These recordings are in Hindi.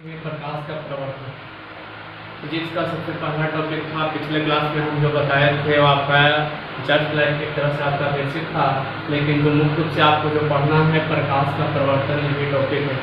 प्रकाश का प्रवर्तन, जिसका सबसे पहला टॉपिक था पिछले क्लास में हम जो बताए थे वो आपका जस्ट लाइक एक तरह से आपका बेसिक था, लेकिन जो मुख्य रूप से आपको जो पढ़ना है प्रकाश का प्रवर्तन, ये भी टॉपिक है।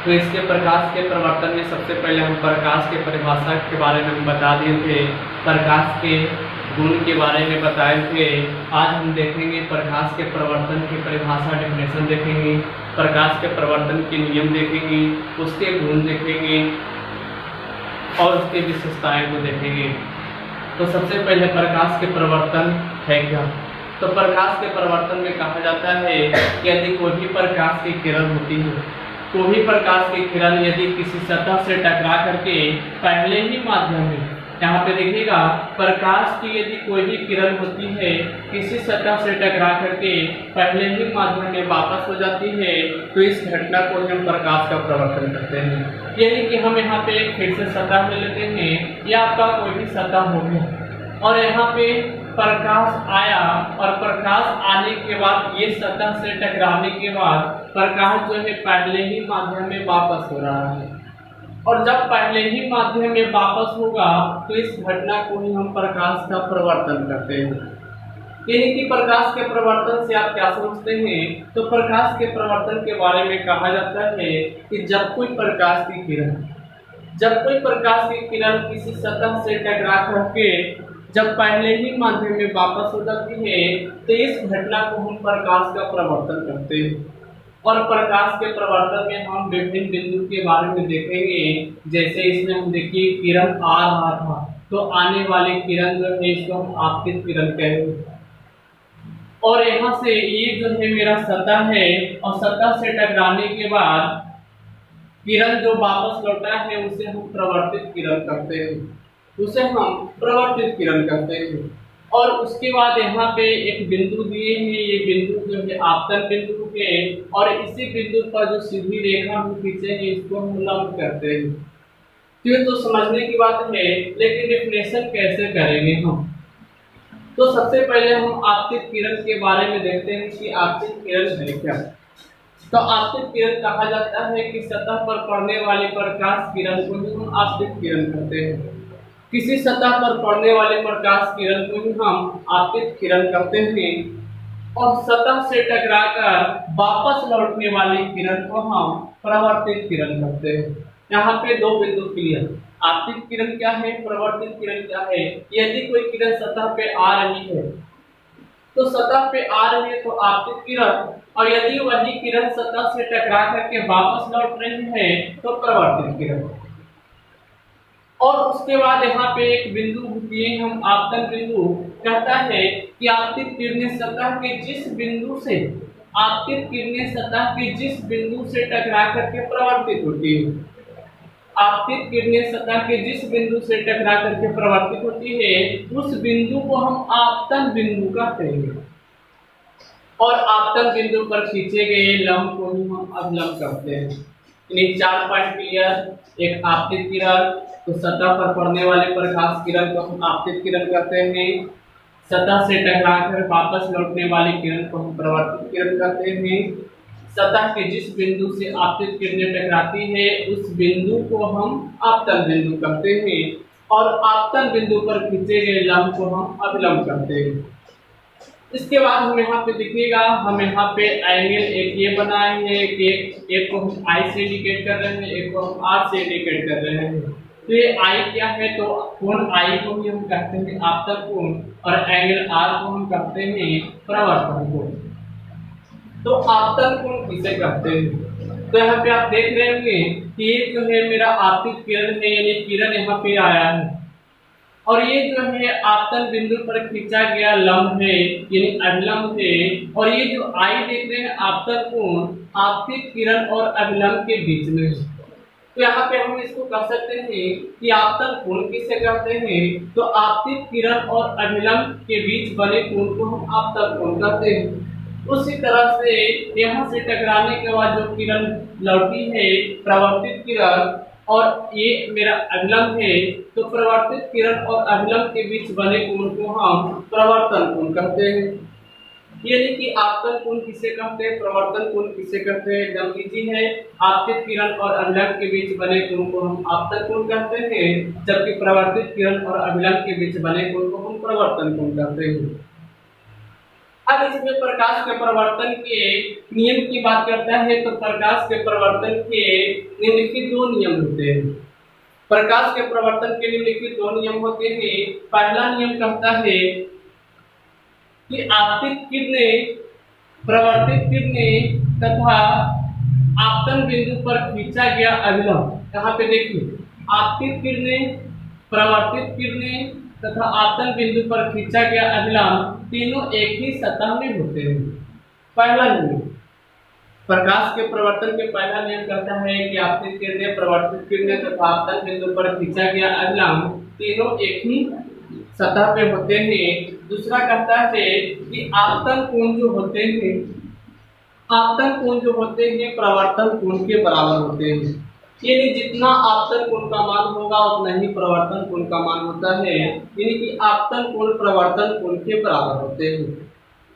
तो इसके प्रकाश के प्रवर्तन में सबसे पहले हम प्रकाश के परिभाषा के बारे में हम बता दिए थे, प्रकाश के गुण के बारे में बताए थे। आज हम देखेंगे प्रकाश के प्रवर्तन की परिभाषा, डेफिनेशन देखेंगे, प्रकाश के प्रवर्तन के नियम देखेंगे, उसके गुण देखेंगे और उसकी विशेषताएं को देखेंगे। तो सबसे पहले प्रकाश के प्रवर्तन है क्या? तो प्रकाश के प्रवर्तन में कहा जाता है कि यदि कोई भी प्रकाश की किरण होती है, कोई भी प्रकाश की किरण यदि किसी सतह से टकरा करके पहले ही माध्यम में, यहाँ पे देखिएगा, प्रकाश की यदि कोई भी किरण होती है किसी सतह से टकरा करके पहले ही माध्यम में वापस हो जाती है, तो इस घटना को हम प्रकाश का प्रवर्तन कहते हैं। यानी कि हम यहाँ पे एक फिर से सतह में लेते हैं, या आपका कोई भी सतह हो गया और यहाँ पे प्रकाश आया और प्रकाश आने के बाद ये सतह से टकराने के बाद प्रकाश जो है पहले ही माध्यम में वापस हो रहा है, और जब पहले ही माध्यम में वापस होगा तो इस घटना को ही हम प्रकाश का प्रवर्तन करते हैं। यानी कि प्रकाश के प्रवर्तन से आप क्या समझते हैं? तो प्रकाश के प्रवर्तन के बारे में कहा जाता है कि जब कोई प्रकाश की किरण किसी सतह से टकरा करके जब पहले ही माध्यम में वापस हो जाती है, तो इस घटना को हम प्रकाश का प्रवर्तन करते हैं। और प्रकाश के प्रवर्तन में हम विभिन्न बिंदु के बारे में देखेंगे। जैसे इसमें हम देखिए किरण आ रहा था, तो आने वाली किरण जो है इसको हम आपतित किरण कहेंगे। और यहाँ से ये जो है मेरा सतह है, और सतह से टकराने के बाद किरण जो वापस लौटा है उसे हम प्रवर्तित किरण कहते हैं, और उसके बाद यहाँ पे एक बिंदु दिए हैं, ये बिंदु जो है आपतन बिंदु है, और इसी बिंदु पर जो सीधी रेखा हम खींचेंगे इसको हम लंब करते हैं। ये तो समझने की बात है, लेकिन डेफिनेशन कैसे करेंगे हम? तो सबसे पहले हम आपतित किरण के बारे में देखते हैं कि आपतित किरण है क्या। तो आपतित किरण कहा जाता है कि सतह पर पड़ने वाली प्रकाश किरण को हम आपतित किरण कहते हैं। किसी सतह पर पड़ने वाले प्रकाश किरण को ही हम आपतित किरण कहते हैं, और सतह से टकराकर वापस लौटने वाली किरण को हम प्रवर्तित किरण कहते हैं। यहाँ पे दो बिंदु क्लियर, आपतित किरण क्या है, प्रवर्तित किरण क्या है। यदि कोई किरण सतह पे आ रही है तो सतह पे आ रही है तो आपतित किरण, और यदि वही किरण सतह से टकरा करके वापस लौट रही है तो प्रवर्तित किरण। और उसके बाद यहाँ पे एक बिंदु दिए हम आपतन बिंदु, कहता है कि आपतित किरणें सतह के जिस बिंदु से टकरा करके प्रवर्तित होती है, आपतित किरणें सतह के जिस बिंदु से टकरा करके प्रवर्तित होती है उस बिंदु को हम आपतन बिंदु कहते हैं। और आपतन बिंदु पर खींचे गए लंब को ही हम अभिलंब कहते हैं। यानी 4 पॉइंट क्लियर। एक आपतित किरण, तो सतह पर पड़ने वाले प्रकाश किरण को हम आपतित किरण कहते हैं। सतह से टकराकर वापस लौटने वाली किरण को हम प्रवर्तित किरण कहते हैं। सतह के जिस बिंदु से आपतित किरणें टकराती है उस बिंदु को हम आपतन बिंदु कहते हैं, और आपतन बिंदु पर खींचे गए लंब को हम अभिलंब कहते हैं। इसके बाद हम यहाँ पे देखिएगा, हम यहाँ पे एंगल एक ये बनाए हैं कि एक को हम आई से इंडिकेट कर रहे हैं, एक को हम आर से इंडिकेट कर रहे हैं। तो ये आई क्या है, तो कोण आई को भी हम कहते हैं आपतन कोण, और एंगल आर को हम कहते हैं प्रवर्तन कोण। तो आपतन कोण किसे कहते हैं? तो यहाँ पे आप देख रहे होंगे कि ये जो है मेरा आपतित किरण है, यानी किरण यहाँ पे आया है, और ये जो है आपतन बिंदु पर खींचा गया लंब है, यानी अभिलंब है। और ये जो आई देख रहे हैं आपतन कोण आपतित किरण और अभिलंब के बीच में है। तो यहाँ पे हम इसको कह सकते हैं कि आपतन कोण किसे कहते हैं? तो आपतित किरण और अभिलंब के बीच बने कोण को हम आपतन कोण कहते हैं। उसी तरह से यहाँ से टकराने के बाद जो किरण लौटी है प्रवर्तित किरण, और ये मेरा अभिलंब है, तो प्रवर्तित किरण और अभिलंब के बीच बने कोण को हम प्रवर्तन कोण कहते हैं। यानी कि आपतन कोण किसे कहते हैं, प्रवर्तन कोण किसे कहते हैं, एकदम इजी है। आपतित किरण और अभिलंब के बीच बने कोण को हम आपतन कोण कहते हैं, जबकि प्रवर्तित किरण और अभिलंब के बीच बने कोण को हम प्रवर्तन कोण कहते हैं। अब इसमें प्रकाश के प्रवर्तन के नियम की बात करता है तो प्रकाश के प्रवर्तन के निम्नलिखित दो नियम होते हैं। प्रकाश के प्रवर्तन के निम्नलिखित दो नियम होते हैं। पहला नियम कहता है कि आपतित किरणें, प्रवर्तित किरणें तथा आपतन बिंदु पर खींचा गया अभिलंब, यहाँ पे देखिए आपतित किरणें, प्रवर्तित किरणें तथा आपतन बिंदु पर खींचा गया अभिलंब तीनों एक ही सतह में होते हैं। पहला नियम प्रकाश के प्रवर्तन के पहला नियम कहता है कि आपतित किरणें, प्रवर्तित किरणें तथा आपतन बिंदु पर खींचा गया अभिलंब तीनों एक ही सतह पे होते हैं। दूसरा कहता है कि आपतन कोण जो होते हैं, आपतन कोण जो होते हैं प्रवर्तन कोण के बराबर होते हैं। यानी जितना आपतन कोण का मान होगा उतना ही प्रवर्तन कोण का मान होता है, यानी कि आपतन कोण प्रवर्तन कोण के बराबर होते हैं।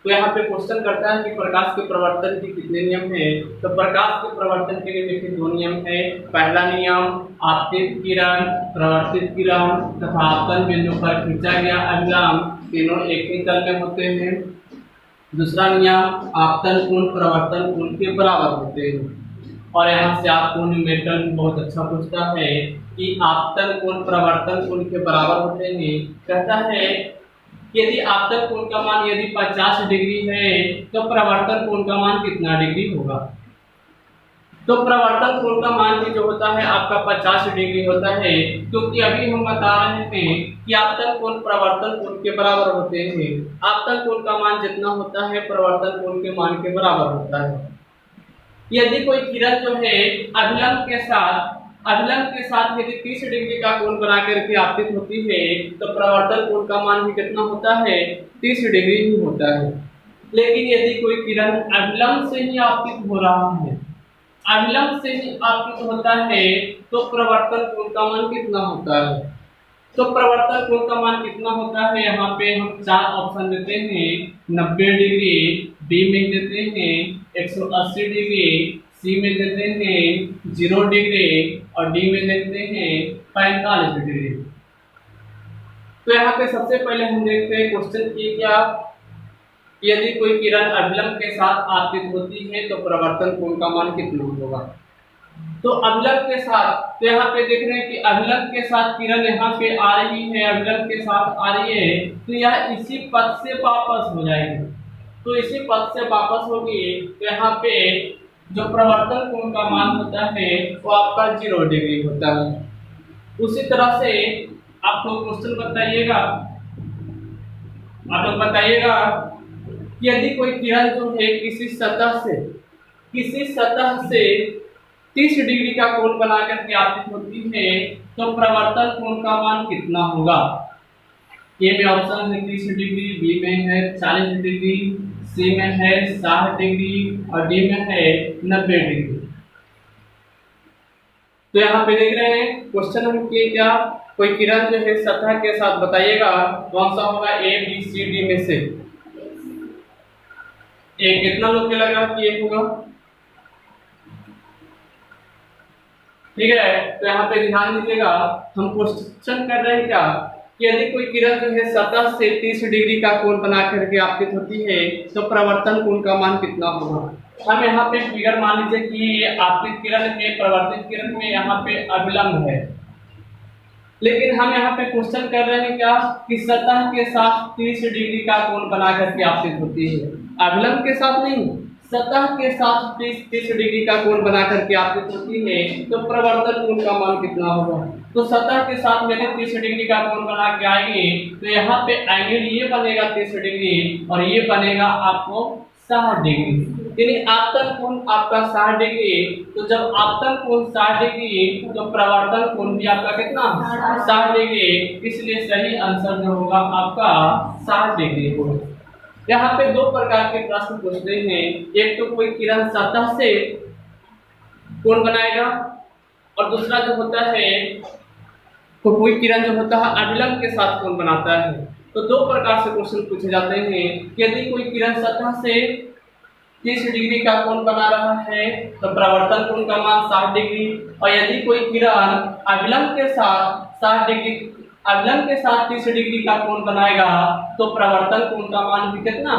तो यहाँ पे क्वेश्चन करता है कि प्रकाश के प्रवर्तन के कितने नियम हैं, तो प्रकाश के प्रवर्तन के लिए देखिए दो नियम है। पहला नियम आपतित किरण, प्रवर्तित किरण तथा आपतन बिंदु पर खींचा गया अभिलंब तीनों एक ही तल में होते हैं। दूसरा नियम आपतन कोण प्रवर्तन कोण के बराबर होते हैं। और यहाँ से आपको न्यूमेरिकल बहुत अच्छा पूछता है कि आपतन कोण प्रवर्तन कोण के बराबर होते हैं। कहता है यदि आपतन कोण का मान यदि 50 डिग्री है तो प्रवर्तन कोण का मान कितना डिग्री होगा। तो प्रवर्तन कोण का मान भी जो होता है आपका 50 डिग्री होता है, क्योंकि अभी हम बता रहे हैं कि आपतन कोण प्रवर्तन कोण के बराबर होते हैं। आपतन कोण का मान जितना होता है प्रवर्तन कोण के मान के बराबर होता है। यदि कोई किरण जो है अभिलंब के साथ यदि 30 डिग्री का कोण बना करके आपतित होती है तो प्रवर्तन कोण का मान भी कितना होता है, 30 डिग्री ही होता है। लेकिन यदि कोई किरण अभिलंब से ही आपतित हो रहा है, अभिलंब से ही आपतित होता है तो प्रवर्तन कोण का मान कितना होता है। तो प्रवर्तन कोण का मान कितना होता है, यहाँ पे हम 4 ऑप्शन देते हैं। 90 डिग्री, बी में देते हैं 180 डिग्री, सी में देते हैं 0 डिग्री और डी में देते हैं 45 डिग्री। तो यहाँ पे सबसे पहले हम देखते हैं क्वेश्चन की क्या, यदि कोई किरण अभिलंब के साथ आपतित होती है तो प्रवर्तन कोण का मान कितना होगा। तो अभिलंब के साथ, तो यहाँ पे देख रहे हैं कि अभिलंब के साथ किरण यहाँ पे आ रही है, अभिलंब के साथ आ रही है तो यह इसी पथ से वापस हो जाएगी। तो इसी पथ से वापस होगी तो यहाँ पे जो प्रवर्तन कोण का मान होता है वो आपका 0 डिग्री होता है। उसी तरह से आप लोग क्वेश्चन बताइएगा, आप लोग बताइएगा यदि कोई किरण जो है किसी सतह से 30 डिग्री का कोण बना करके आपतित होती है तो प्रवर्तन कोण का मान कितना होगा। ए में ऑप्शन है 30 डिग्री, बी में है 40 डिग्री, सी में है 60 डिग्री और डी में है 90 डिग्री। तो यहाँ पे देख रहे हैं क्वेश्चन हम किए क्या, कोई किरण जो है सतह के साथ बताइएगा कौन सा होगा, ए बी सी डी में से एक। कितना लोग के लगा कि एक होगा, ठीक है। तो यहाँ पे ध्यान दीजिएगा, हम क्वेश्चन कर रहे हैं क्या, यदि कोई किरण जो है सतह से 30 डिग्री का कोण बना करके आपतित होती है तो प्रवर्तन कोण का मान कितना होगा। हम यहाँ पे फिगर मान लीजिए कि आपतित किरण में, प्रवर्तित किरण में यहाँ पे अभिलंब है, लेकिन हम यहाँ पे क्वेश्चन कर रहे हैं क्या कि सतह के साथ 30 डिग्री का कोण बना करके आपतित होती है, अभिलंब के साथ नहीं, सतह के साथ 30 डिग्री का कोण बना करके आपतित होती है तो प्रवर्तन कोण का मान कितना होगा। तो सतह के साथ मैंने 30 डिग्री का कोण बना के आएंगे तो यहाँ पे एंगल ये बनेगा 30 डिग्री और ये बनेगा आपको 60 डिग्री, यानी आपतन कोण आपका 60 डिग्री। तो जब आपतन कोण 60 डिग्री तो प्रवर्तन कोण भी आपका कितना 60 डिग्री, इसलिए सही आंसर जो होगा आपका 60 डिग्री होगा। यहाँ पे दो प्रकार के प्रश्न पूछते हैं, एक तो कोई किरण सतह से कोण बनाएगा और दूसरा जो होता है तो कोई किरण जो होता है अभिलंब के साथ कोण बनाता है। तो दो प्रकार से क्वेश्चन पूछे जाते हैं कि यदि कोई किरण सतह से 30 डिग्री का कोण बना रहा है तो प्रवर्तन कोण का मान 60 डिग्री, और यदि कोई किरण अभिलंब के साथ 30 डिग्री का कोण बनाएगा तो प्रवर्तन कोण का मान भी कितना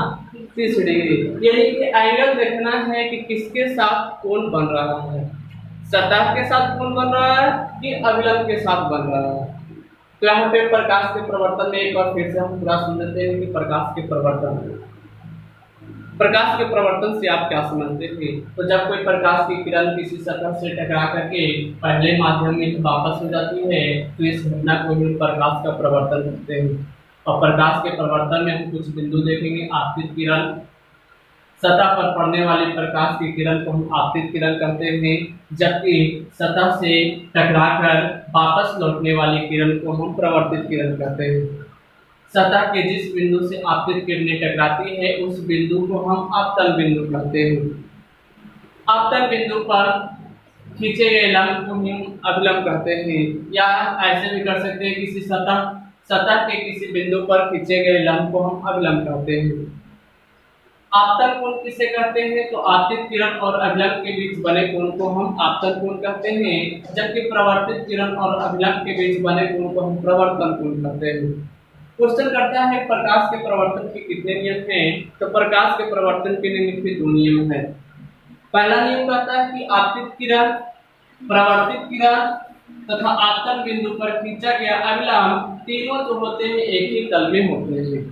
30 डिग्री। यानी कि एंगल देखना है कि किसके साथ कोण बन रहा है, सतह के साथ कोण बन रहा है कि अभिलंब के साथ बन रहा है। तो यहाँ पे प्रकाश के प्रवर्तन में एक बार फिर से हम पूरा समझते हैं कि प्रकाश के प्रवर्तन से आप क्या समझते हैं। तो जब कोई प्रकाश की किरण किसी सतह से टकरा करके पहले माध्यम में वापस हो जाती है तो इस घटना को हम प्रकाश का प्रवर्तन कहते हैं। और प्रकाश के प्रवर्तन में हम कुछ बिंदु देखेंगे। आपतित किरण, सतह पर पड़ने वाली प्रकाश की किरण को हम आपतित किरण कहते हैं, जबकि सतह से टकराकर वापस लौटने वाली किरण को हम प्रवर्तित किरण कहते हैं। सतह के जिस बिंदु से आपतित किरणें टकराती है उस बिंदु को हम आपतन बिंदु कहते हैं। आपतन बिंदु पर खींचे गए लंब को हम अभिलंब कहते हैं, या ऐसे भी कर सकते हैं किसी सतह के किसी बिंदु पर खींचे गए लंब को हम अभिलंब कहते हैं। आपतन कोण किसे कहते हैं, तो आपतित किरण और अभिलंब के बीच बने कोण को हम आपतन कोण कहते हैं, जबकि प्रवर्तित किरण और अभिलंब के बीच बने कोण को हम प्रवर्तन कोण कहते हैं। क्वेश्चन करता है प्रकाश के प्रवर्तन के कितने नियम हैं, तो प्रकाश के प्रवर्तन के निम्नलिखित 2 नियम हैं। पहला नियम कहता है कि आपतित किरण, प्रवर्तित किरण तथा आपतन बिंदु पर खींचा गया अभिलंब तीनों जो होते हैं एक ही तल में होते हैं।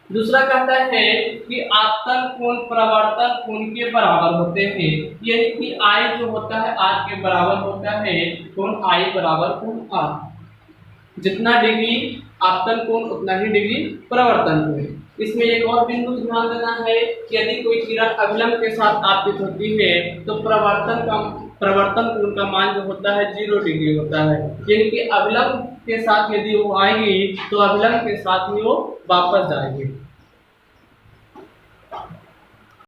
दूसरा कहता है कि आपतन कोण प्रवर्तन कोण के बराबर होते हैं, यानी कि I जो होता है R के बराबर होता है, कोण I बराबर कोण R। जितना डिग्री आपतन कोण उतना ही डिग्री प्रवर्तन कोण। इसमें एक और बिंदु ध्यान देना है कि यदि कोई किरण अभिलंब के साथ आपतित होती है तो प्रवर्तन कोण का मान जो होता है 0 डिग्री होता है, यानी कि अभिलंब के साथ यदि वो आएगी तो अभिलंब के साथ ही वो वापस जाएगी।